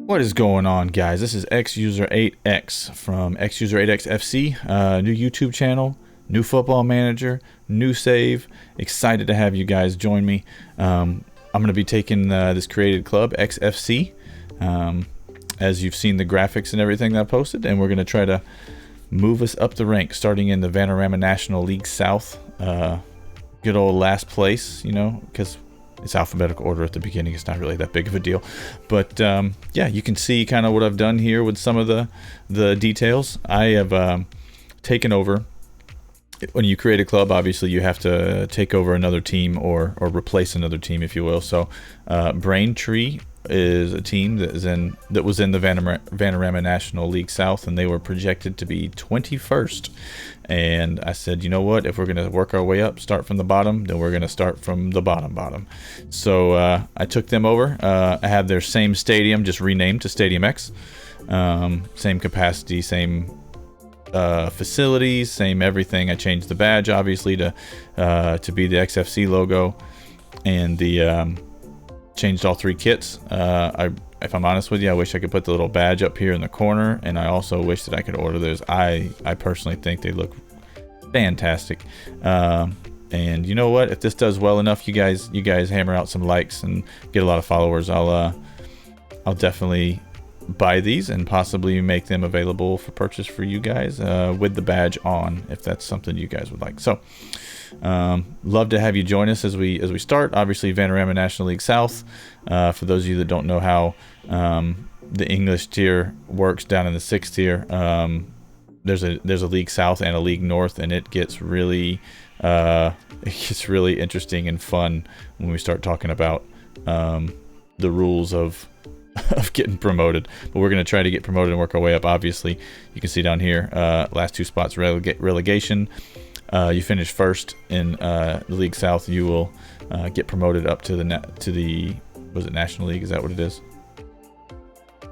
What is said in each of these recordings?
What is going on, guys? This is XUser8X from XUser8XFC, new YouTube channel, new football manager, new save. Excited to have you guys join me. I'm going to be taking this created club, XFC, as you've seen the graphics and everything that I posted, and we're going to try to move us up the ranks, starting in the Vanarama National League South. Good old last place, you know, because it's alphabetical order at the beginning. It's not really that big of a deal, but yeah, you can see kind of what I've done here with some of the details. I have taken over. When you create a club, obviously you have to take over another team or replace another team, if you will. So Braintree is a team that was in the Vanarama National League South, and they were projected to be 21st. And I said, you know what, if we're going to work our way up, start from the bottom, then we're going to start from the bottom. So I took them over. I have their same stadium, just renamed to Stadium X. Same capacity, same facilities, same everything. I changed the badge, obviously, to be the XFC logo, and the changed all three kits. If I'm honest with you, I wish I could put the little badge up here in the corner, and I also wish that I could order those. I personally think they look fantastic. And you know what? If this does well enough, you guys hammer out some likes and get a lot of followers, I'll definitely buy these and possibly make them available for purchase for you guys with the badge on, if that's something you guys would like. So love to have you join us as we start. Obviously, Vanarama National League South, for those of you that don't know how the English tier works down in the 6th tier, there's a League South and a League North, and it gets really interesting and fun when we start talking about the rules of getting promoted. But we're going to try to get promoted and work our way up. Obviously, you can see down here, last two spots relegation. You finish first in the League South, you will get promoted up to the was it National League? Is that what it is?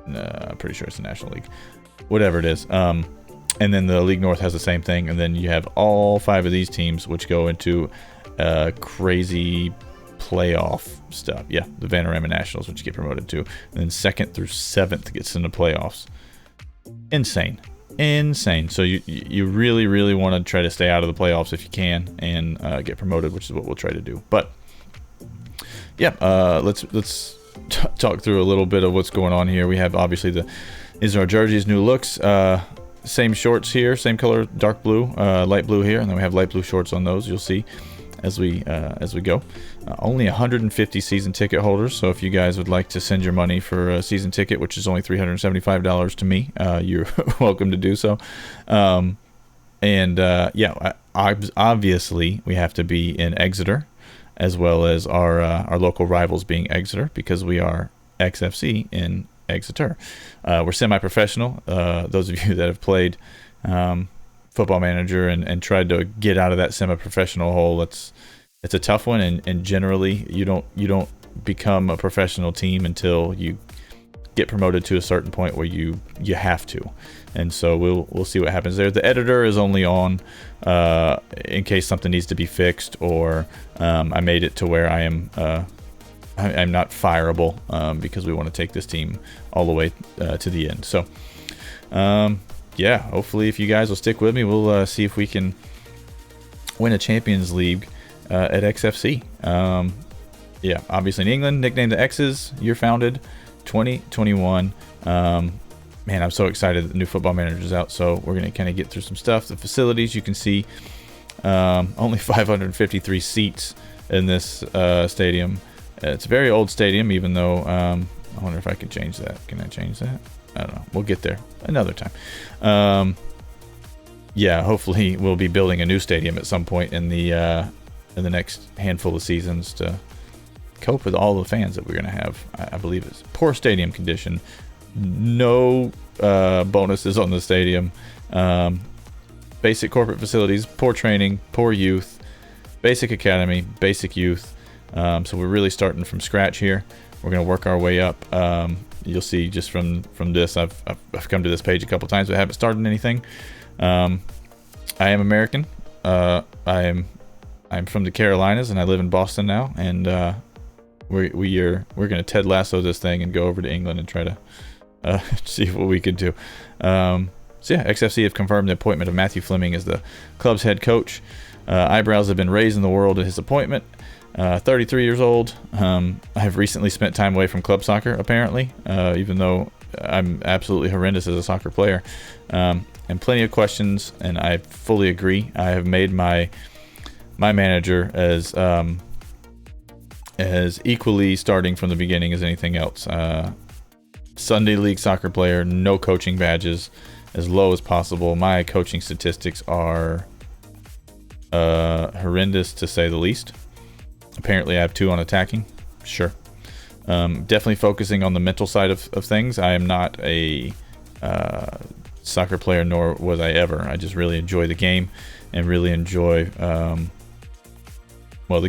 No, I'm pretty sure it's the National League. Whatever it is. And then the League North has the same thing, and then you have all 5 of these teams which go into crazy playoff stuff. Yeah, the Vanarama Nationals, which you get promoted to, and then 2nd through 7th gets into playoffs. Insane. So you really want to try to stay out of the playoffs if you can, and get promoted, which is what we'll try to do. But yeah, let's talk through a little bit of what's going on here. We have obviously these are our jerseys, new looks, same shorts here, same color, dark blue, light blue here, and then we have light blue shorts on those. You'll see as we go. Only 150 season ticket holders, so if you guys would like to send your money for a season ticket, which is only $375 to me, you're welcome to do so. Yeah, obviously we have to be in Exeter, as well as our local rivals being Exeter, because we are XFC in Exeter. We're semi-professional. Those of you that have played Football Manager and tried to get out of that semi-professional hole, it's a tough one, and generally you don't become a professional team until you get promoted to a certain point where you have to. And so we'll see what happens there. The editor is only on in case something needs to be fixed, or I made it to where I'm not fireable, because we want to take this team all the way to the end. So yeah, hopefully if you guys will stick with me, we'll see if we can win a Champions League at XFC. Yeah, obviously in England, nicknamed the X's, year founded 2021. Man, I'm so excited that the new Football Manager is out, so we're going to kind of get through some stuff. The facilities, you can see only 553 seats in this stadium. It's a very old stadium, even though I wonder if I can change that. Can I change that? I don't know. We'll get there another time. Yeah, hopefully we'll be building a new stadium at some point in the next handful of seasons to cope with all the fans that we're going to have. I believe it's poor stadium condition. No bonuses on the stadium. Basic corporate facilities, poor training, poor youth, basic academy, basic youth. So we're really starting from scratch here. We're going to work our way up. You'll see just from this, I've come to this page a couple times, but I haven't started anything. I am American. I'm from the Carolinas, and I live in Boston now. And we're going to Ted Lasso this thing and go over to England and try to see what we could do. So yeah, XFC have confirmed the appointment of Matthew Fleming as the club's head coach. Eyebrows have been raised in the world at his appointment. 33 years old. I have recently spent time away from club soccer, apparently, even though I'm absolutely horrendous as a soccer player. And plenty of questions, and I fully agree. I have made my manager as equally starting from the beginning as anything else. Sunday league soccer player, no coaching badges, as low as possible. My coaching statistics are horrendous to say the least. Apparently I have 2 on attacking. Sure. Definitely focusing on the mental side of things. I am not a soccer player, nor was I ever. I just really enjoy the game and really enjoy the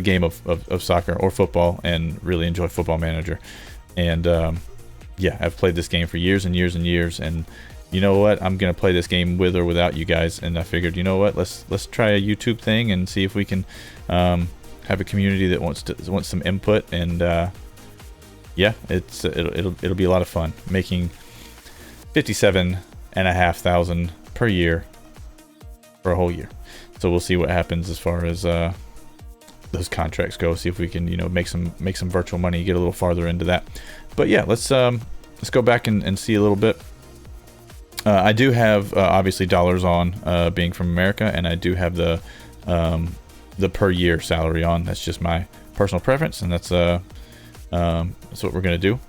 game of soccer or football, and really enjoy Football Manager. And yeah, I've played this game for years and years and years, and you know what, I'm gonna play this game with or without you guys. And I figured, you know what, let's try a YouTube thing and see if we can have a community that wants some input. And yeah, it'll be a lot of fun making $57,500 per year for a whole year. So we'll see what happens as far as those contracts go. See if we can, make some virtual money, get a little farther into that. But yeah, let's go back and see a little bit. I do have obviously dollars on, being from America, and I do have the per year salary on. That's just my personal preference, and that's what we're gonna do.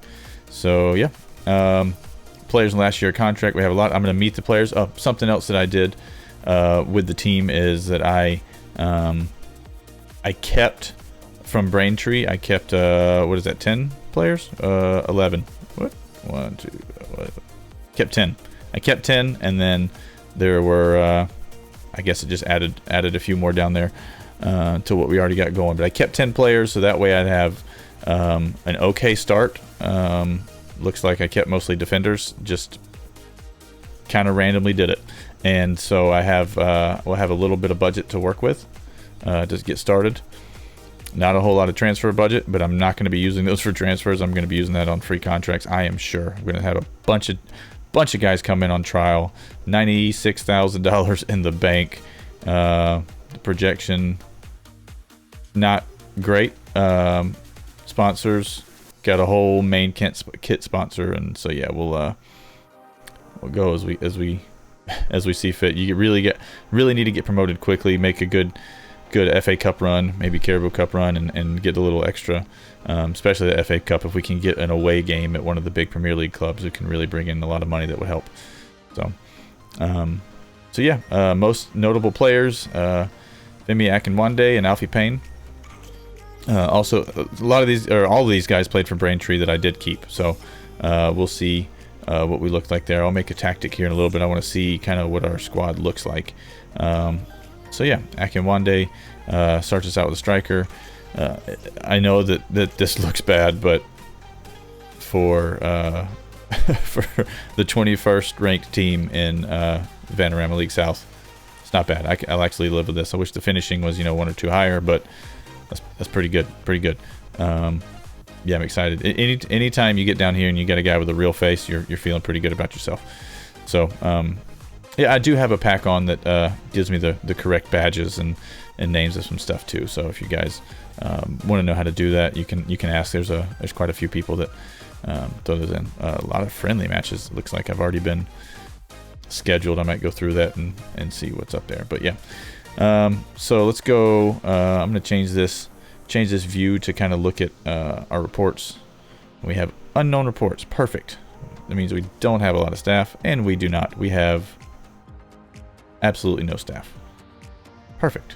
So yeah, players in last year contract, we have a lot. I'm gonna meet the players. Something else that I did with the team is that I kept from Braintree. I kept what is that? 10 players? 11. What? 1, 2. Kept 10. I kept 10, and then there were I guess it just added a few more down there to what we already got going. But I kept 10 players, so that way I'd have an okay start. Looks like I kept mostly defenders, just kind of randomly did it. And so I have we'll have a little bit of budget to work with to get started. Not a whole lot of transfer budget, but I'm not going to be using those for transfers. I'm going to be using that on free contracts, I am sure. I'm going to have a bunch of guys come in on trial. $96,000 in the bank. The projection, not great. Sponsors, got a whole main kit sponsor, and so yeah, we'll go as we see fit. You really need to get promoted quickly, make a good FA Cup run, maybe Caribou Cup run, and get a little extra, especially the FA Cup. If we can get an away game at one of the big Premier League clubs, it can really bring in a lot of money. That would help. So yeah, most notable players, Femi Akinwande and Alfie Payne. Also, a lot of these, or all of these guys played for Braintree that I did keep. So we'll see what we look like there. I'll make a tactic here in a little bit. I want to see kind of what our squad looks like. So yeah, Akinwande starts us out with a striker. I know that this looks bad, but for for the 21st ranked team in Vanarama League South, it's not bad. I'll actually live with this. I wish the finishing was 1 or 2 higher, but that's pretty good. Yeah, I'm excited. Anytime you get down here and you get a guy with a real face, you're feeling pretty good about yourself. So yeah, I do have a pack on that gives me the correct badges and names of some stuff too. So if you guys want to know how to do that, you can ask. There's quite a few people that throw those in. A lot of friendly matches. It looks like I've already been scheduled. I might go through that and see what's up there. But yeah, so let's go. I'm gonna change this view to kind of look at our reports. We have unknown reports. Perfect. That means we don't have a lot of staff, and we do not. We have absolutely no staff. Perfect.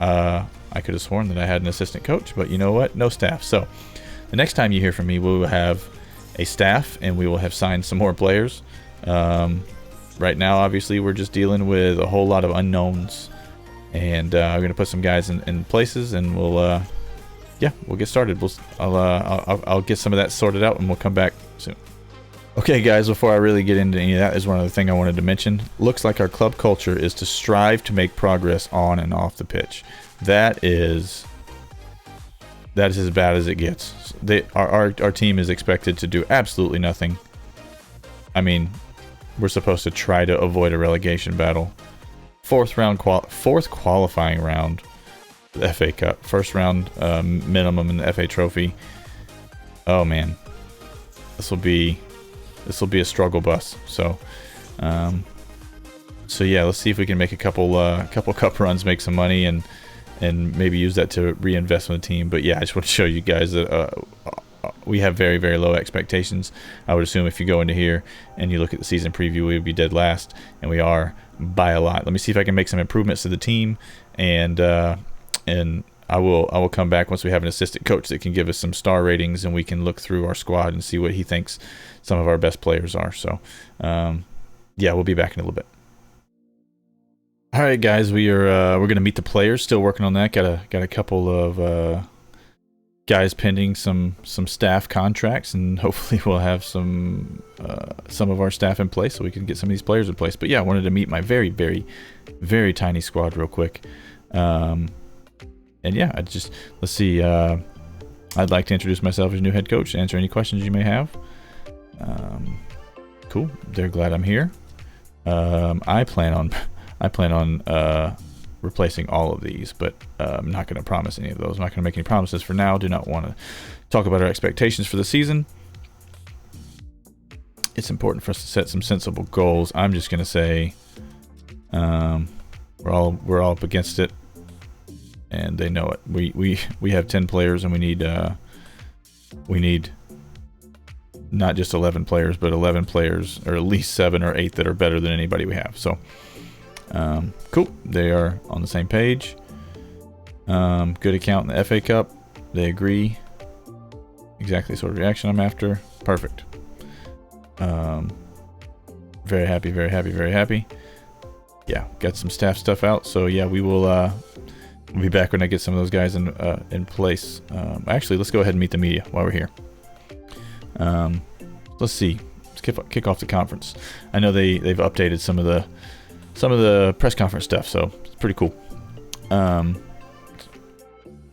I could have sworn that I had an assistant coach, but you know what? No staff. So the next time you hear from me, we will have a staff, and we will have signed some more players. Right now, obviously, we're just dealing with a whole lot of unknowns, and I'm going to put some guys in places, and we'll get started. I'll get some of that sorted out, and we'll come back soon. Okay, guys, before I really get into any of that, is one other thing I wanted to mention. Looks like our club culture is to strive to make progress on and off the pitch. That is as bad as it gets. Our team is expected to do absolutely nothing I mean, we're supposed to try to avoid a relegation battle. Fourth qualifying round, the FA Cup. First round minimum in the FA Trophy. Oh man, this will be a struggle bus. So, so yeah, let's see if we can make a couple cup runs, make some money, and maybe use that to reinvest in the team. But yeah, I just want to show you guys that we have very, very low expectations. I would assume if you go into here and you look at the season preview, we would be dead last, and we are by a lot. Let me see if I can make some improvements to the team, and I will come back once we have an assistant coach that can give us some star ratings, and we can look through our squad and see what he thinks some of our best players are. So, yeah, we'll be back in a little bit. All right, guys, we're gonna meet the players. Still working on that. Got a couple of guys pending some staff contracts, and hopefully we'll have some of our staff in place so we can get some of these players in place. But yeah, I wanted to meet my very, very, very tiny squad real quick. And yeah, let's see. I'd like to introduce myself as new head coach, answer any questions you may have. Cool. They're glad I'm here. I plan on replacing all of these, but I'm not going to promise any of those. I'm not going to make any promises for now. Do not want to talk about our expectations for the season. It's important for us to set some sensible goals. I'm just going to say we're all up against it, and they know it. We have 10 players, and we need not just 11 players, but 11 players, or at least 7 or 8 that are better than anybody we have. So. Cool. They are on the same page. Good account in the FA Cup. They agree. Exactly the sort of reaction I'm after. Perfect. Very happy, very happy, very happy. Yeah, got some staff stuff out. So yeah, we'll be back when I get some of those guys in place. Actually, let's go ahead and meet the media while we're here. Let's see. Let's kick off the conference. I know they've updated some of the press conference stuff, so it's pretty cool.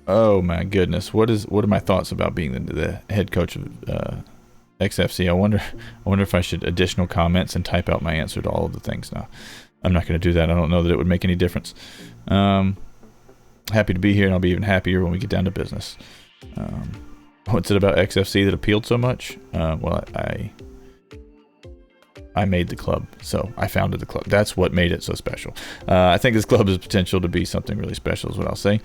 Oh my goodness, what are my thoughts about being the head coach of XFC? I wonder if I should additional comments and type out my answer to all of the things. No, I'm not going to do that. I don't know that it would make any difference. Happy to be here, and I'll be even happier when we get down to business. What's it about XFC that appealed so much? Well, I made the club, so I founded the club. That's what made it so special. I think this club has potential to be something really special, is what I'll say.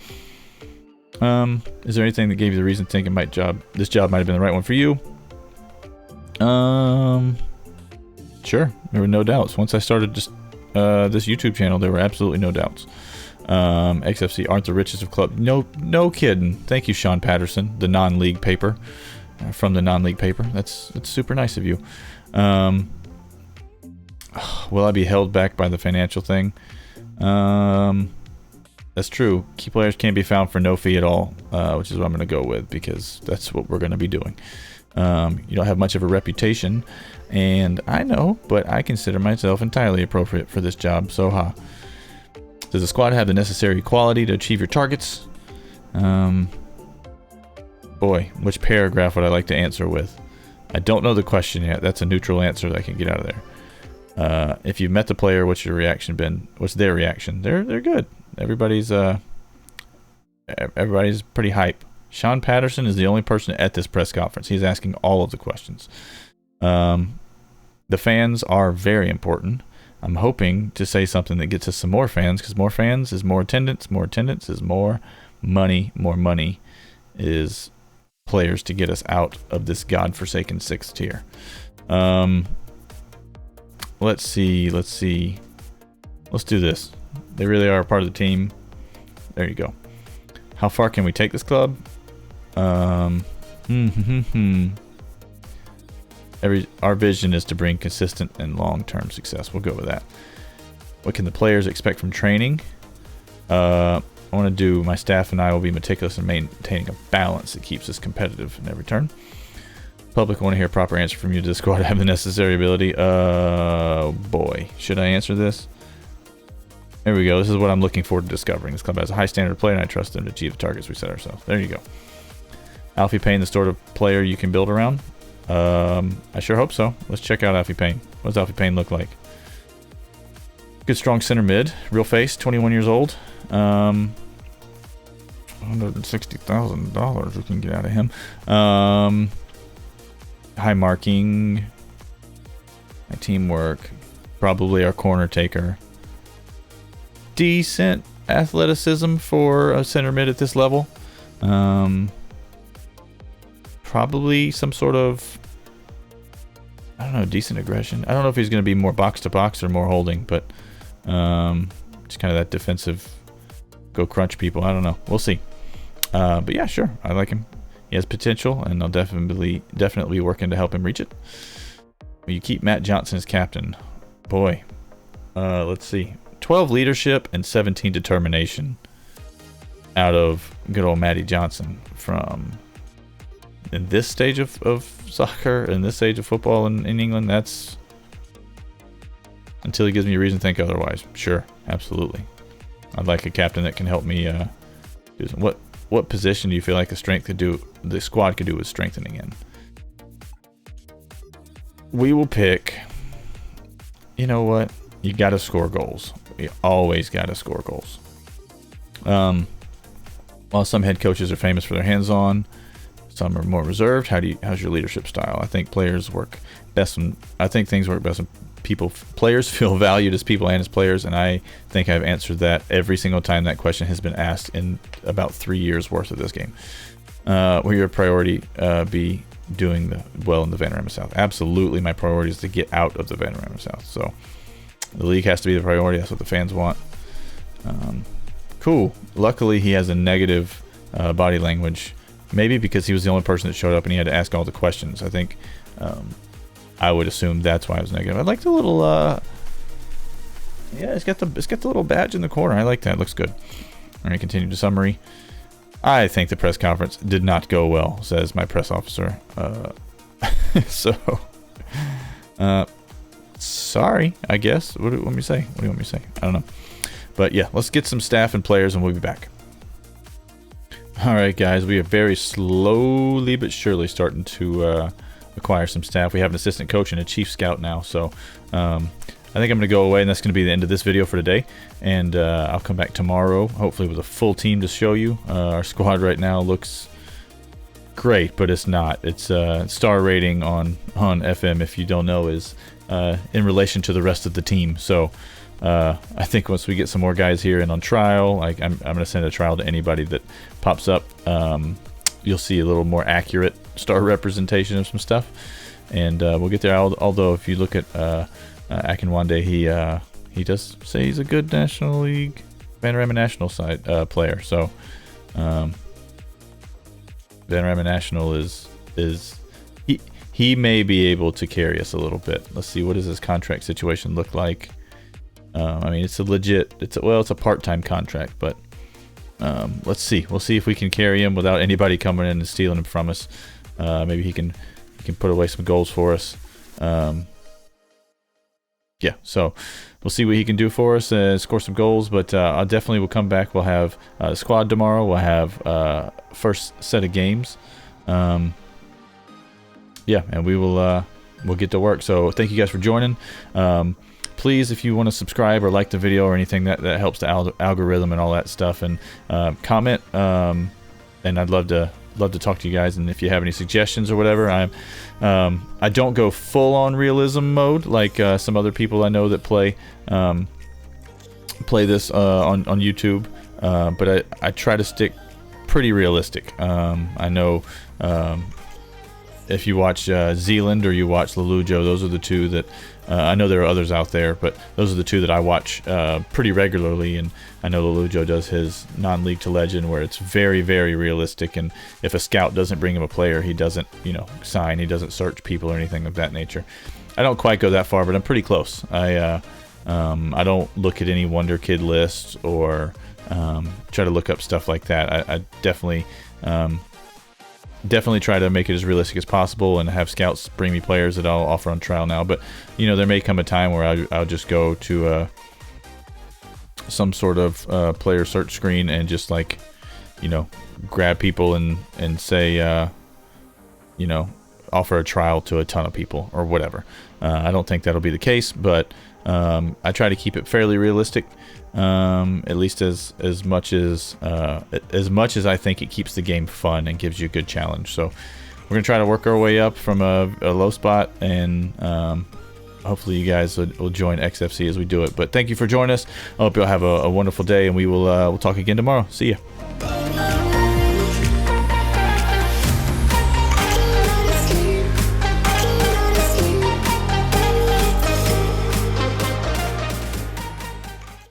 Is there anything that gave you the reason to think this job might have been the right one for you? Sure, there were no doubts. Once I started this YouTube channel, there were absolutely no doubts. XFC aren't the richest of clubs. No kidding. Thank you, Sean Patterson, the non-league paper, from the non-league paper. That's super nice of you. Will I be held back by the financial thing? That's true. Key players can't be found for no fee at all, which is what I'm going to go with, because that's what we're going to be doing. You don't have much of a reputation, and I know, but I consider myself entirely appropriate for this job. So, does the squad have the necessary quality to achieve your targets? Boy, which paragraph would I like to answer with? I don't know the question yet. That's a neutral answer that I can get out of there. If you've met the player, what's your reaction been? What's their reaction? They're good. Everybody's pretty hype. Sean Patterson is the only person at this press conference. He's asking all of the questions. The fans are very important. I'm hoping to say something that gets us some more fans, because more fans is more attendance is more money, more money is players to get us out of this godforsaken 6th tier. Let's see. Let's do this. They really are a part of the team. There you go. How far can we take this club? Our vision is to bring consistent and long-term success. We'll go with that. What can the players expect from training? I want to do, my staff and I will be meticulous in maintaining a balance that keeps us competitive in every turn. Public want to hear a proper answer from you. Does the squad have the necessary ability? Boy, should I answer this? There we go. This is what I'm looking forward to discovering. This club has a high standard of play, and I trust them to achieve the targets we set ourselves. There you go. Alfie Payne, the sort of player you can build around. I sure hope so. Let's check out Alfie Payne. What does Alfie Payne look like? Good strong center mid. Real face, 21 years old. $160,000 we can get out of him. High marking. My teamwork. Probably our corner taker. Decent athleticism for a center mid at this level. Probably some sort of, I don't know, decent aggression. I don't know if he's going to be more box to box or more holding, but just kind of that defensive, go crunch people. I don't know. We'll see. But yeah, sure. I like him. He has potential, and I'll definitely be working to help him reach it. You keep Matt Johnson as captain. Boy. Let's see. 12 leadership and 17 determination out of good old Matty Johnson from in this stage of soccer, in this stage of football in England. That's until he gives me a reason to think otherwise. Sure, absolutely. I'd like a captain that can help me do some, what position do you feel like the squad could do with strengthening in? We will pick, you know what? You got to score goals. You always got to score goals. While some head coaches are famous for their hands-on, some are more reserved. How's your leadership style? I think things work best when players feel valued as people and as players, and I think I've answered that every single time that question has been asked in about 3 years worth of this game. Will your priority be doing well in the Vanarama South? Absolutely, my priority is to get out of the Vanarama South. So the league has to be the priority. That's what the fans want. Cool. Luckily, he has a negative body language. Maybe because he was the only person that showed up and he had to ask all the questions. I think I would assume that's why I was negative. I like the little yeah, it's got the little badge in the corner. I like that. It looks good. All right, continue to summary. I think the press conference did not go well, says my press officer. So sorry, I guess. What do you want me to say? What do you want me to say? I don't know. But yeah, let's get some staff and players and we'll be back. All right, guys, we are very slowly but surely starting to acquire some staff. We have an assistant coach and a chief scout now, so I think I'm going to go away, and that's going to be the end of this video for today. And I'll come back tomorrow, hopefully with a full team to show you. Our squad right now looks great, but it's not. It's star rating on FM, if you don't know, is in relation to the rest of the team. So I think once we get some more guys here and on trial, like I'm going to send a trial to anybody that pops up. You'll see a little more accurate star representation of some stuff, and we'll get there. Although if you look at Akinwande, he does say he's a good National League, Vanarama National side player. So Vanarama National is he may be able to carry us a little bit. Let's see, what does his contract situation look like? I mean, it's a part-time contract, but let's see. We'll see if we can carry him without anybody coming in and stealing him from us. Maybe he can put away some goals for us. Yeah, so we'll see what he can do for us and score some goals. But I definitely will come back. We'll have a squad tomorrow. We'll have first set of games. Yeah, and we'll get to work. So thank you guys for joining. Please, if you want to subscribe or like the video or anything, that helps the algorithm and all that stuff, and comment. And I'd love to talk to you guys. And if you have any suggestions or whatever, I don't go full on realism mode like some other people I know that play this on YouTube. But I try to stick pretty realistic. I know if you watch Zealand or you watch Lelujo, those are the two that I know there are others out there, but those are the two that I watch pretty regularly. And I know Lelujo does his non-league to legend, where it's very, very realistic. And if a scout doesn't bring him a player, he doesn't, sign. He doesn't search people or anything of that nature. I don't quite go that far, but I'm pretty close. I don't look at any Wonder Kid lists or try to look up stuff like that. I definitely try to make it as realistic as possible and have scouts bring me players that I'll offer on trial now. But there may come a time where I'll just go to some sort of player search screen and just grab people and say offer a trial to a ton of people or whatever. I don't think that'll be the case, but I try to keep it fairly realistic, at least as much as I think it keeps the game fun and gives you a good challenge. So we're gonna try to work our way up from a low spot, and hopefully you guys will join XFC as we do it. But thank you for joining us. I hope you'll have a wonderful day, and we'll talk again tomorrow. See ya.